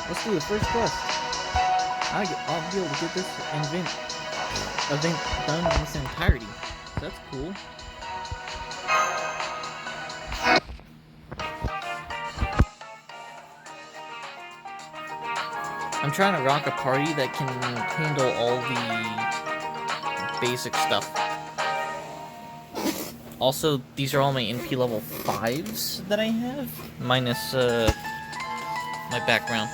Let's do the first quest. I'll be able to get this event done in its entirety. So that's cool. I'm trying to rock a party that can handle all the basic stuff. Also, these are all my NP level 5s that I have, minus my background.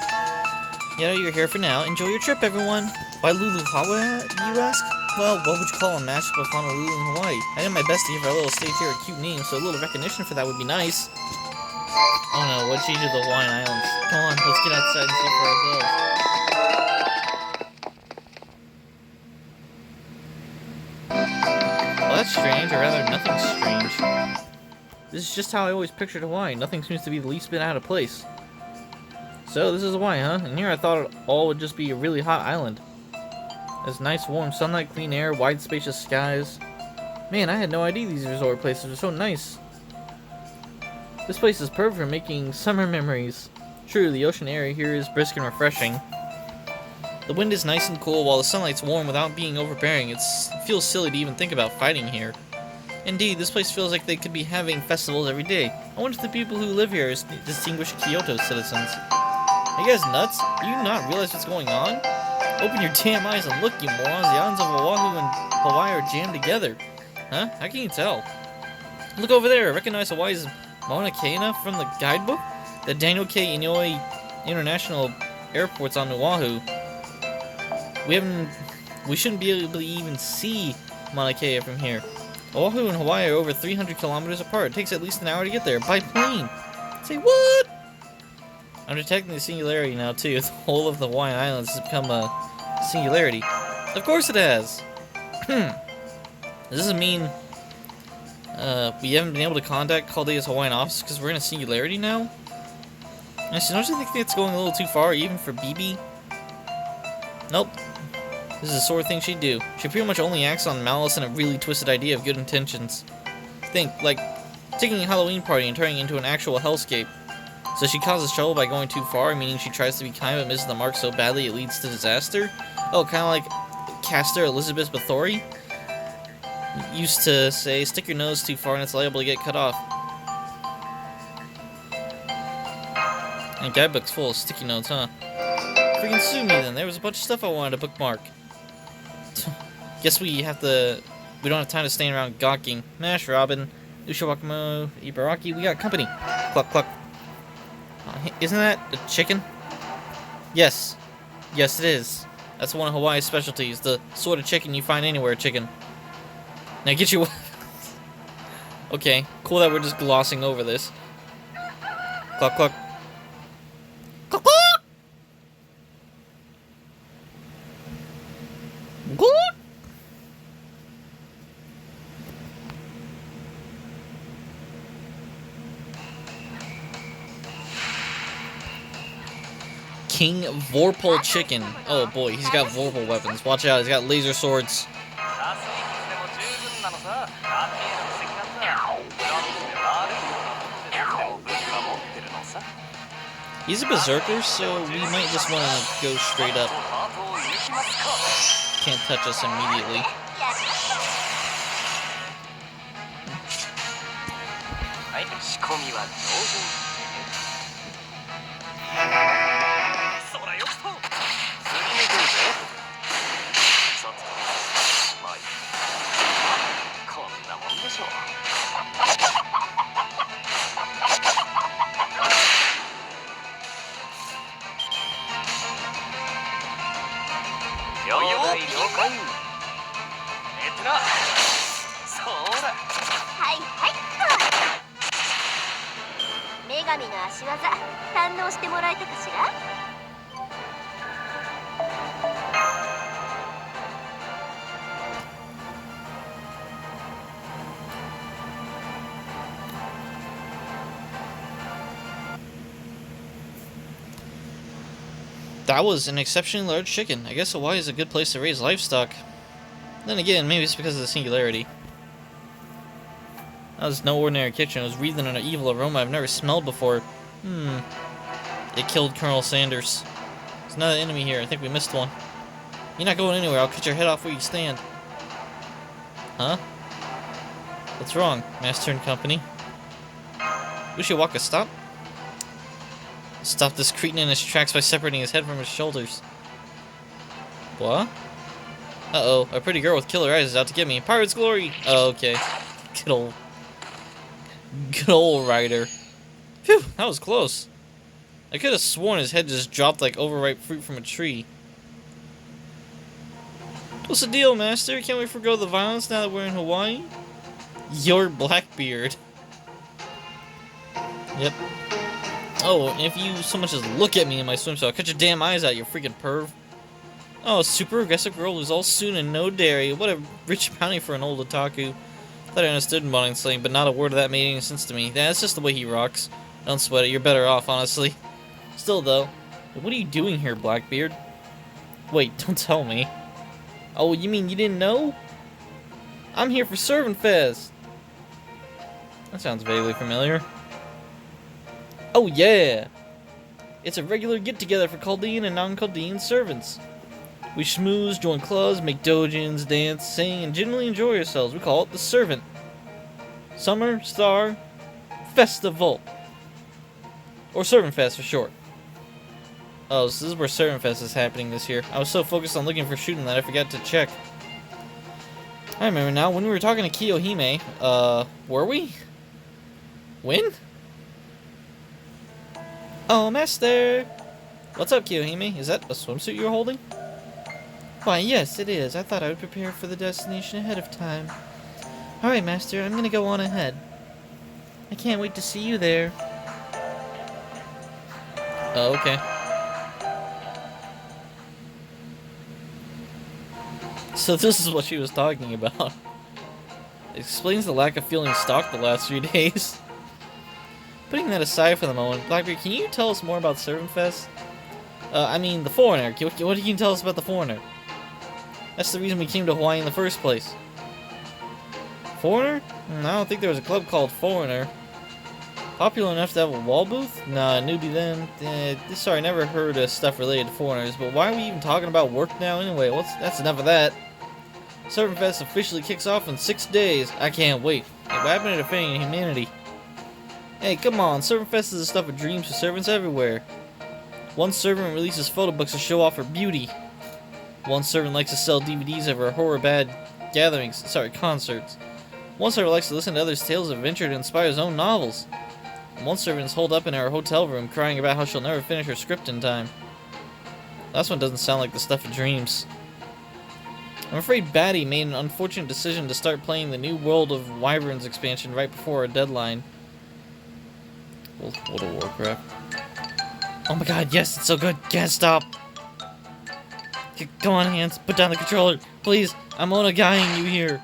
Yeah, you're here for now. Enjoy your trip, everyone. Why Luluhawa, you ask? Well, what would you call a mashup of Honolulu and Hawaii? I did my best to give our little state here a cute name, so a little recognition for that would be nice. Oh no, what'd she do to the Hawaiian Islands? Come on, let's get outside and see for ourselves. Well, that's strange, or rather, nothing's strange. This is just how I always pictured Hawaii. Nothing seems to be the least bit out of place. So, this is Hawaii, huh? And here I thought it all would just be a really hot island. There's nice warm sunlight, clean air, wide spacious skies. Man, I had no idea these resort places are so nice. This place is perfect for making summer memories. True, the ocean air here is brisk and refreshing. The wind is nice and cool while the sunlight's warm without being overbearing. It feels silly to even think about fighting here. Indeed, this place feels like they could be having festivals every day. I wonder if the people who live here are distinguished Kyoto citizens. Are you guys nuts? Do you not realize what's going on? Open your damn eyes and look, you morons. The islands of Oahu and Hawaii are jammed together. Huh? How can you tell? Look over there. Recognize Hawaii's Mauna Kea from the guidebook? The Daniel K. Inouye International Airport's on Oahu. We shouldn't be able to even see Mauna Kea from here. Oahu and Hawaii are over 300 kilometers apart. It takes at least an hour to get there, by plane. Say what? I'm detecting the singularity now, too. The whole of the Hawaiian Islands has become a singularity. Of course it has. Does this mean we haven't been able to contact Caldea's Hawaiian office because we're in a singularity now? Actually, don't you think that's going a little too far, even for BB? Nope. This is the sort of thing she'd do. She pretty much only acts on malice and a really twisted idea of good intentions. Think, like, taking a Halloween party and turning it into an actual hellscape. So she causes trouble by going too far, meaning she tries to be kind but misses the mark so badly it leads to disaster? Oh, kind of like Caster Elizabeth Bathory used to say, stick your nose too far and it's liable to get cut off. And guidebook's full of sticky notes, huh? Freaking sue me then. There was a bunch of stuff I wanted to bookmark. Guess we don't have time to stand around gawking. Mash, Robin, Ushawakamo, Ibaraki, we got company. Cluck, cluck. Isn't that a chicken? Yes. Yes, it is. That's one of Hawaii's specialties. The sort of chicken you find anywhere chicken. Now get your... Okay, cool that we're just glossing over this. Cluck, cluck. Cluck, cluck! Cluck! King Vorpal Chicken. Oh boy, he's got Vorpal weapons. Watch out, he's got laser swords. He's a berserker, so we might just want to go straight up. Can't touch us immediately. That was an exceptionally large chicken. I guess Hawaii is a good place to raise livestock. Then again, maybe it's because of the singularity. That was no ordinary kitchen. It was breathing an evil aroma I've never smelled before. It killed Colonel Sanders. There's another enemy here. I think we missed one. You're not going anywhere. I'll cut your head off where you stand. Huh? What's wrong, Master and Company? We should walk a stop? Stop this cretin in his tracks by separating his head from his shoulders. What? Uh-oh, a pretty girl with killer eyes is out to get me. Pirate's glory! Oh, okay. Good old Ryder. Phew, that was close. I could have sworn his head just dropped like overripe fruit from a tree. What's the deal, Master? Can't we forgo the violence now that we're in Hawaii? You're Blackbeard. Yep. Oh, and if you so much as look at me in my swimsuit, I'll cut your damn eyes out, you freaking perv. Oh, super aggressive girl who's all soon and no dairy. What a rich bounty for an old otaku. Thought I understood in bonding slang, but not a word of that made any sense to me. That's just the way he rocks. Don't sweat it, you're better off, honestly. Still, though, what are you doing here, Blackbeard? Wait, don't tell me. Oh, you mean you didn't know? I'm here for ServantFes. That sounds vaguely familiar. Oh, yeah! It's a regular get-together for Chaldean and non-Chaldean servants. We schmooze, join clubs, make dojins, dance, sing, and generally enjoy ourselves. We call it the Servant Summer Star Festival. Or ServantFest for short. Oh, so this is where ServantFest is happening this year. I was so focused on looking for shooting that I forgot to check. I remember now, when we were talking to Kiyohime, were we? When? Oh, Master! What's up, Kiyohime? Is that a swimsuit you're holding? Why, yes, it is. I thought I would prepare for the destination ahead of time. Alright, Master, I'm gonna go on ahead. I can't wait to see you there. Oh, okay. So this is what she was talking about. It explains the lack of feeling stalked the last few days. Putting that aside for the moment, Blackbeard, can you tell us more about ServantFest? I mean, the Foreigner. What can you tell us about the Foreigner? That's the reason we came to Hawaii in the first place. Foreigner? I don't think there was a club called Foreigner. Popular enough to have a wall booth? Nah, newbie then. Sorry, never heard of stuff related to foreigners, but why are we even talking about work now anyway? That's enough of that. ServantFest officially kicks off in 6 days. I can't wait. Hey, what happened to defending humanity? Hey, come on, ServantFest is the stuff of dreams for servants everywhere. One servant releases photo books to show off her beauty. One servant likes to sell DVDs of her horror bad concerts. One servant likes to listen to others' tales of adventure to inspire his own novels. And one servant is holed up in her hotel room crying about how she'll never finish her script in time. Last one doesn't sound like the stuff of dreams. I'm afraid Batty made an unfortunate decision to start playing the new World of Wyverns expansion right before our deadline. World of Warcraft. Oh my god, yes, it's so good. Can't stop. Come on, hands. Put down the controller. Please, I'm onagaing you here.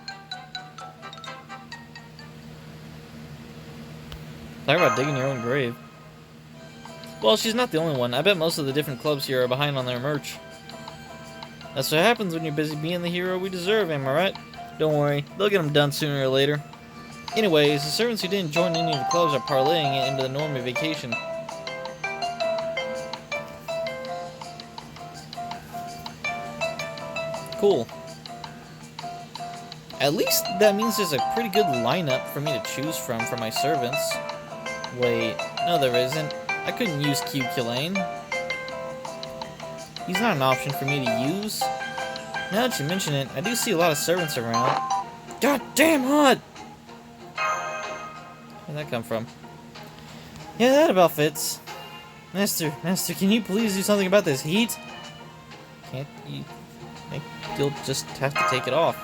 Talk about digging your own grave. Well, she's not the only one. I bet most of the different clubs here are behind on their merch. That's what happens when you're busy being the hero we deserve, am I right? Don't worry, they'll get them done sooner or later. Anyways, the servants who didn't join any of the clubs are parlaying it into the normal vacation. Cool. At least that means there's a pretty good lineup for me to choose from for my servants. Wait, no there isn't. I couldn't use Q-Kilane. He's not an option for me to use. Now that you mention it, I do see a lot of servants around. God damn hot! Where'd that come from? Yeah, that about fits. Master, can you please do something about this heat? Can't you? I think you'll just have to take it off.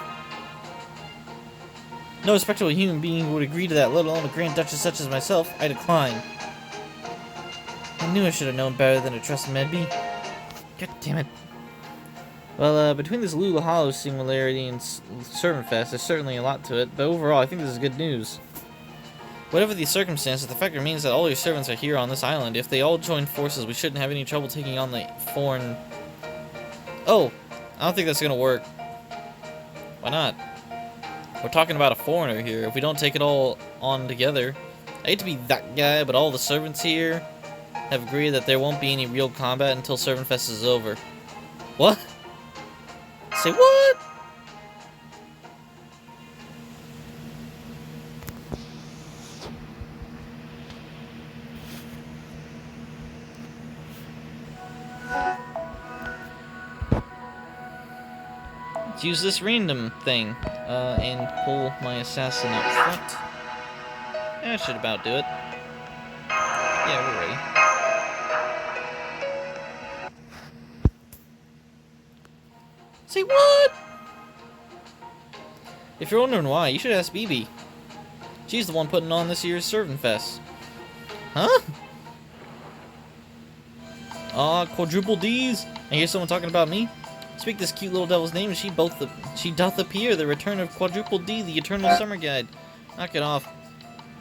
No respectable human being would agree to that, let alone a Grand Duchess such as myself. I decline. I knew I should have known better than to trust Medby. God damn it. Well, between this Luluhawa similarity and ServantFest, there's certainly a lot to it, but overall, I think this is good news. Whatever the circumstances, the fact remains that all your servants are here on this island. If they all join forces, we shouldn't have any trouble taking on the foreign... Oh, I don't think that's gonna work. Why not? We're talking about a foreigner here. If we don't take it all on together... I hate to be that guy, but all the servants here... have agreed that there won't be any real combat until ServantFes is over. What? Say what? Let's use this random thing, and pull my assassin up front. That should about do it. Yeah, we're ready. Say what? If you're wondering why, you should ask BB. She's the one putting on this year's ServantFes. Huh? Aw, quadruple D's. I hear someone talking about me. Speak this cute little devil's name, and she doth appear. The return of quadruple D, the eternal summer guide. Knock it off.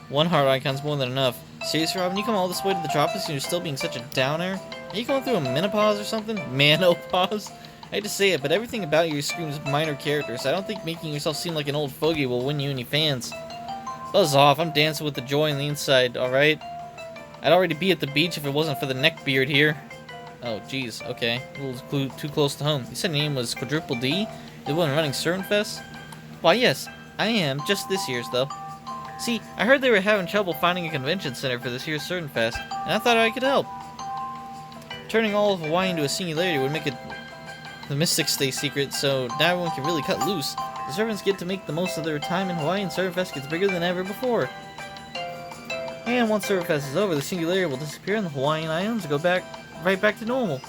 One heart icon's more than enough. Seriously, Robin, you come all this way to the tropics and you're still being such a downer? Are you going through a menopause or something? Manopause? I hate to say it, but everything about you screams minor characters. I don't think making yourself seem like an old fogey will win you any fans. Buzz off, I'm dancing with the joy on the inside, alright? I'd already be at the beach if it wasn't for the neck beard here. Oh, jeez, okay. A little too close to home. You said your name was Quadruple D? The one running ServantFes? Why, yes, I am. Just this year's, though. See, I heard they were having trouble finding a convention center for this year's ServantFes, and I thought I could help. Turning all of Hawaii into a singularity would make the mystics stay secret, so now everyone can really cut loose. The servants get to make the most of their time in Hawaii, and ServantFes gets bigger than ever before. And once ServantFes is over, the singularity will disappear, and the Hawaiian Islands will go right back to normal.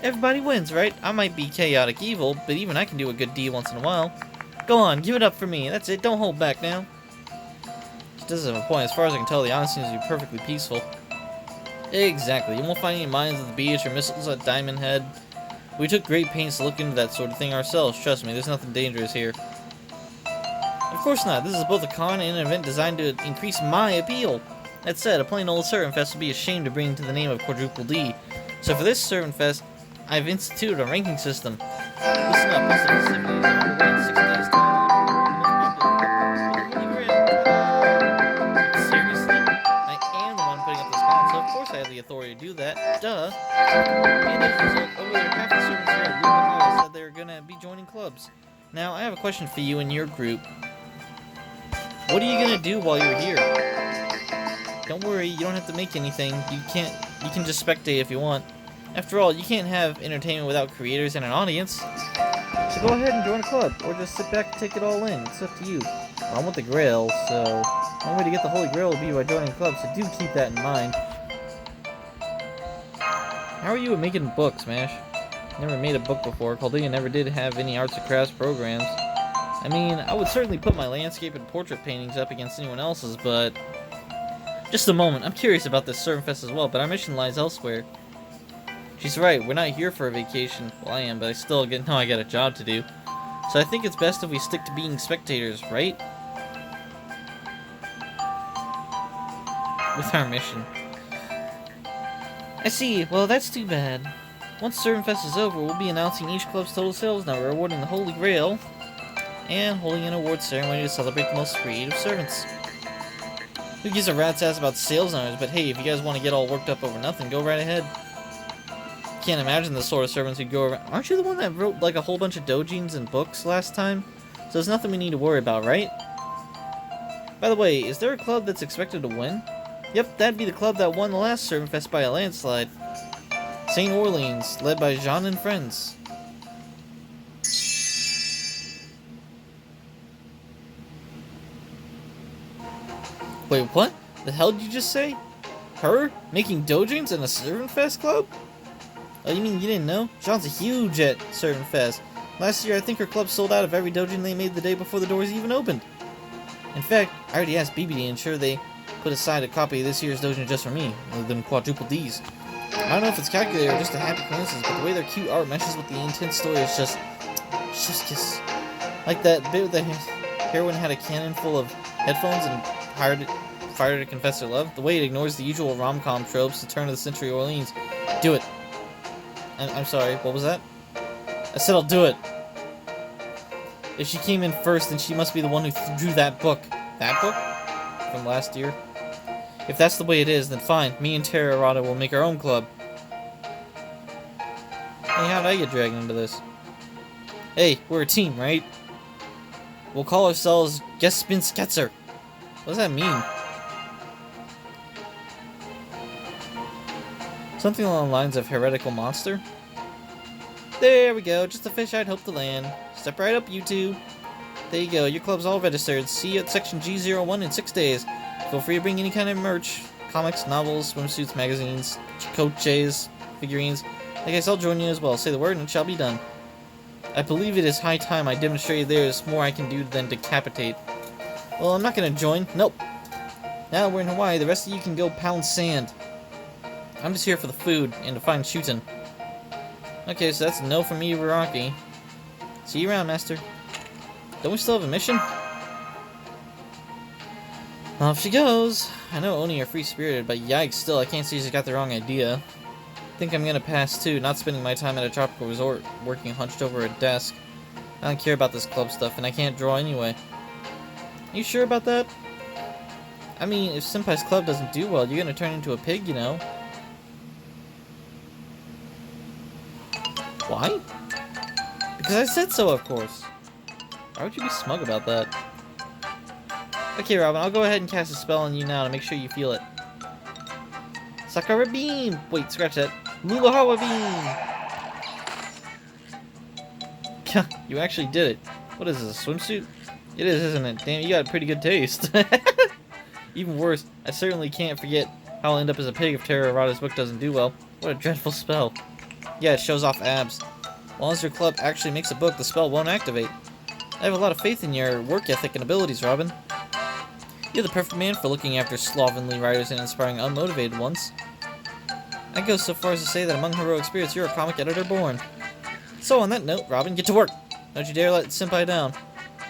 Everybody wins, right? I might be chaotic evil, but even I can do a good deed once in a while. Go on, give it up for me. That's it. Don't hold back now. This doesn't have a point. As far as I can tell, the island seems to be perfectly peaceful. Exactly. You won't find any mines at the beach or missiles at Diamond Head. We took great pains to look into that sort of thing ourselves. Trust me, there's nothing dangerous here. Of course not. This is both a con and an event designed to increase my appeal. That said, a plain old ServantFes would be ashamed to bring to the name of Quadruple D. So for this ServantFes, I've instituted a ranking system. Listen up, most of the festivities are underway in 6 days' time. Seriously? I am the one putting up this con, so of course I have the authority to do that. Duh. And as a result, over there, half the servants here at Luluhawa said they were gonna be joining clubs. Now, I have a question for you and your group. What are you gonna do while you're here? Don't worry, you don't have to make anything. You can just spectate if you want. After all, you can't have entertainment without creators and an audience. So go ahead and join a club, or just sit back and take it all in. It's up to you. Well, I want the Grail, so the only way to get the Holy Grail will be by joining a club, so do keep that in mind. How are you at making books, Mash? Never made a book before. Caldea never did have any arts and crafts programs. I mean, I would certainly put my landscape and portrait paintings up against anyone else's, but... Just a moment, I'm curious about this ServantFes as well, but our mission lies elsewhere. She's right, we're not here for a vacation. Well, I am, but I still know I got a job to do. So I think it's best if we stick to being spectators, right? With our mission. I see, well that's too bad. Once ServantFes is over, we'll be announcing each club's total sales number, awarding the Holy Grail, and holding an award ceremony to celebrate the most creative servants. Who gives a rat's ass about sales numbers, but hey, if you guys want to get all worked up over nothing, go right ahead. Can't imagine the sort of servants who'd go around. Aren't you the one that wrote like a whole bunch of doujins and books last time? So there's nothing we need to worry about, right? By the way, is there a club that's expected to win? Yep, that'd be the club that won the last ServantFes by a landslide. St. Orleans, led by Jean and friends. Wait, what? The hell did you just say? Her? Making doujins in a ServantFes club? Oh, you mean you didn't know? Jean's a huge at ServantFes. Last year, I think her club sold out of every doujin they made the day before the doors even opened. In fact, I already asked BB to ensure they put aside a copy of this year's doujin just for me, other than quadruple D's. I don't know if it's calculated or just a happy coincidence, but the way their cute art meshes with the intense story is just kiss. Like that bit where the heroine had a cannon full of headphones and fired to confess her love. The way it ignores the usual rom-com tropes to turn of the century Orleans. Do it. I'm sorry, what was that? I said I'll do it. If she came in first, then she must be the one who drew that book. That book? From last year? If that's the way it is, then fine. Me and Terrarata will make our own club. Hey, how did I get dragged into this? Hey, we're a team, right? We'll call ourselves Gespinsketzer. What does that mean? Something along the lines of heretical monster? There we go, just a fish I'd hope to land. Step right up, you two. There you go, your club's all registered. See you at section G01 in 6 days. Feel free to bring any kind of merch. Comics, novels, swimsuits, magazines, coaches, figurines. I guess I'll join you as well. Say the word and it shall be done. I believe it is high time I demonstrated there is more I can do than decapitate. Well, I'm not gonna join. Nope. Now we're in Hawaii, the rest of you can go pound sand. I'm just here for the food and to find shootin'. Okay, so that's a no from me, Rocky. See you around, Master. Don't we still have a mission? Off she goes. I know Oni are free-spirited, but yikes, still, I can't see she's got the wrong idea. Think I'm gonna pass too, not spending my time at a tropical resort, working hunched over a desk. I don't care about this club stuff, and I can't draw anyway. You sure about that? I mean, if Senpai's club doesn't do well, you're gonna turn into a pig, you know? Why? Because I said so, of course. Why would you be smug about that? Okay, Robin, I'll go ahead and cast a spell on you now to make sure you feel it. Sakura Beam! Wait, scratch that. Luluhawa Beam! You actually did it. What is this, a swimsuit? It is, isn't it? Damn, you got a pretty good taste. Even worse, I certainly can't forget how I'll end up as a pig if Terrarata's book doesn't do well. What a dreadful spell. Yeah, it shows off abs. As long as your club actually makes a book, the spell won't activate. I have a lot of faith in your work ethic and abilities, Robin. You're the perfect man for looking after slovenly writers and inspiring unmotivated ones. I'd go so far as to say that among heroic spirits, you're a comic editor born. So on that note, Robin, get to work! Don't you dare let Senpai down.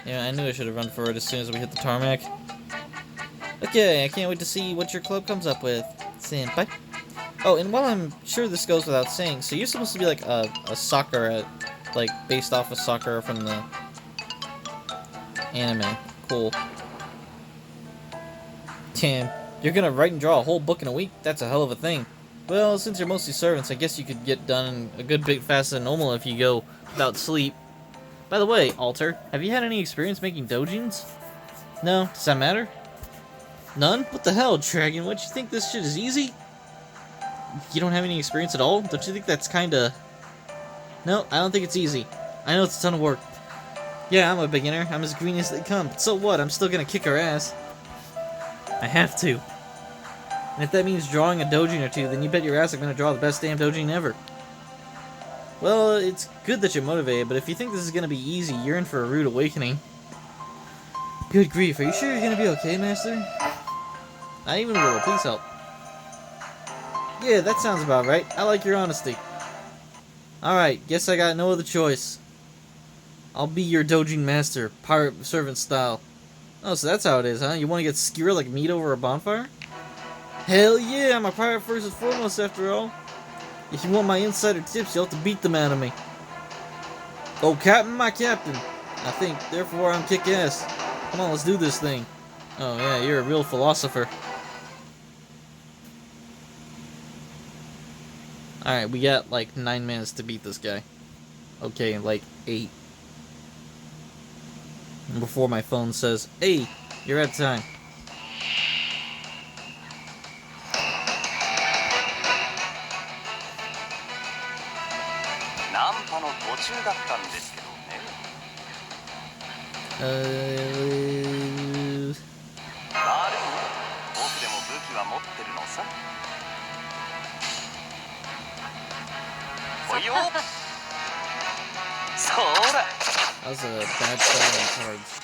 Yeah, I knew I should have run for it as soon as we hit the tarmac. Okay, I can't wait to see what your club comes up with, Senpai. Oh, and while I'm sure this goes without saying, so you're supposed to be like a soccer, like based off of soccer from the anime. Cool. Damn, you're gonna write and draw a whole book in a week? That's a hell of a thing. Well, since you're mostly servants, I guess you could get done a good bit faster than normal if you go without sleep. By the way, Alter, have you had any experience making doujins? No? Does that matter? None? What the hell, Dragon? What, you think this shit is easy? You don't have any experience at all? Don't you think that's kinda... No, I don't think it's easy. I know it's a ton of work. Yeah, I'm a beginner. I'm as green as they come. But so what? I'm still gonna kick her ass. I have to. And if that means drawing a doujin or two, then you bet your ass I'm gonna draw the best damn doujin ever. Well, it's good that you're motivated, but if you think this is gonna be easy, you're in for a rude awakening. Good grief, are you sure you're gonna be okay, Master? Not even a little, please help. Yeah, that sounds about right. I like your honesty. Alright, guess I got no other choice. I'll be your doujin master, pirate servant style. Oh, so that's how it is, huh? You want to get skewered like meat over a bonfire? Hell yeah, I'm a pirate first and foremost after all. If you want my insider tips, you'll have to beat them out of me. Oh, Captain, my captain. I think, therefore, I'm kick-ass. Come on, let's do this thing. Oh yeah, you're a real philosopher. Alright, we got like 9 minutes to beat this guy. Okay, like 8. Before my phone says, hey, you're out of time. That was a bad style on cards.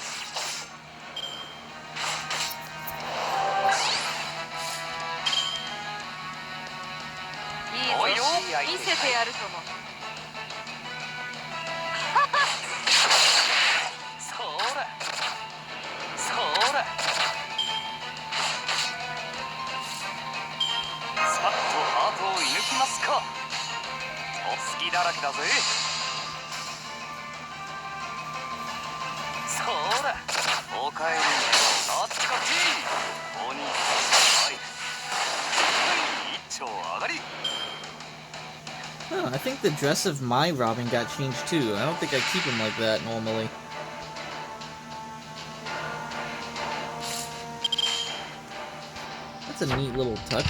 Huh, I think the dress of my Robin got changed too. I don't think I keep him like that normally. That's a neat little touch.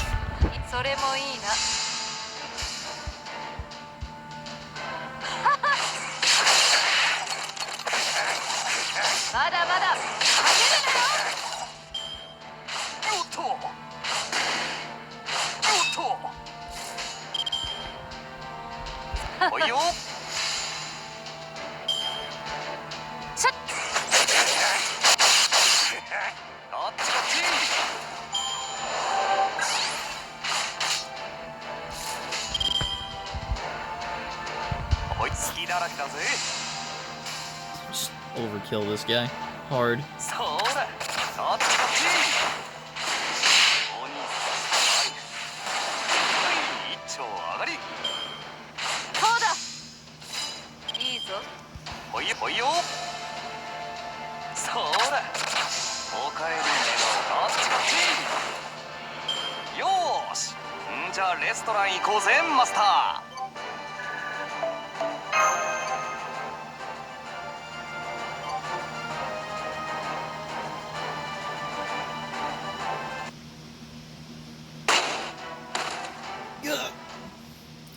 Just overkill this guy. Hard.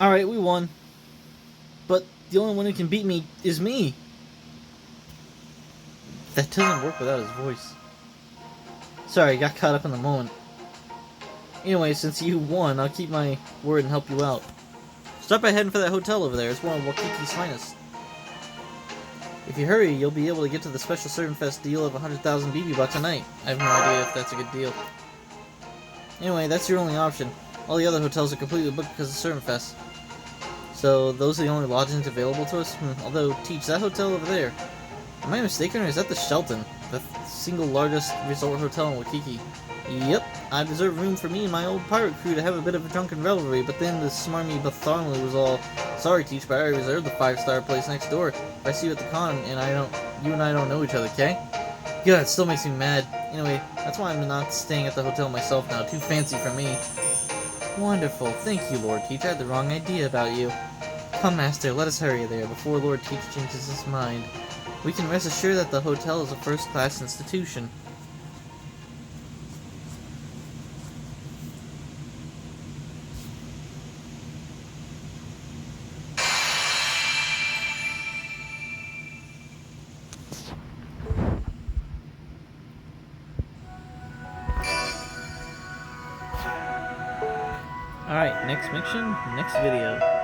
Alright, we won. But the only one who can beat me is me. That doesn't work without his voice. Sorry, got caught up in the moment. Anyway, since you won, I'll keep my word and help you out. Start by heading for that hotel over there. It's one of Wakiki's finest. If you hurry, you'll be able to get to the special ServantFes deal of 100,000 BB bucks a night. I have no idea if that's a good deal. Anyway, that's your only option. All the other hotels are completely booked because of ServantFes. So, those are the only lodgings available to us? Although, Teach, that hotel over there, am I mistaken, or is that the Shelton? The single largest resort hotel in Waikiki? Yep, I reserved room for me and my old pirate crew to have a bit of a drunken revelry, but then the smarmy Bartholomew was all, "Sorry, Teach, but I already reserved the 5-star place next door. If I see you at the con, and you and I don't know each other, okay?" God, it still makes me mad. Anyway, that's why I'm not staying at the hotel myself now. Too fancy for me. Wonderful. Thank you, Lord Teach. I had the wrong idea about you. Come, Master, let us hurry there before Lord Teach changes his mind. We can rest assured that the hotel is a first-class institution. Alright, next mission, next video.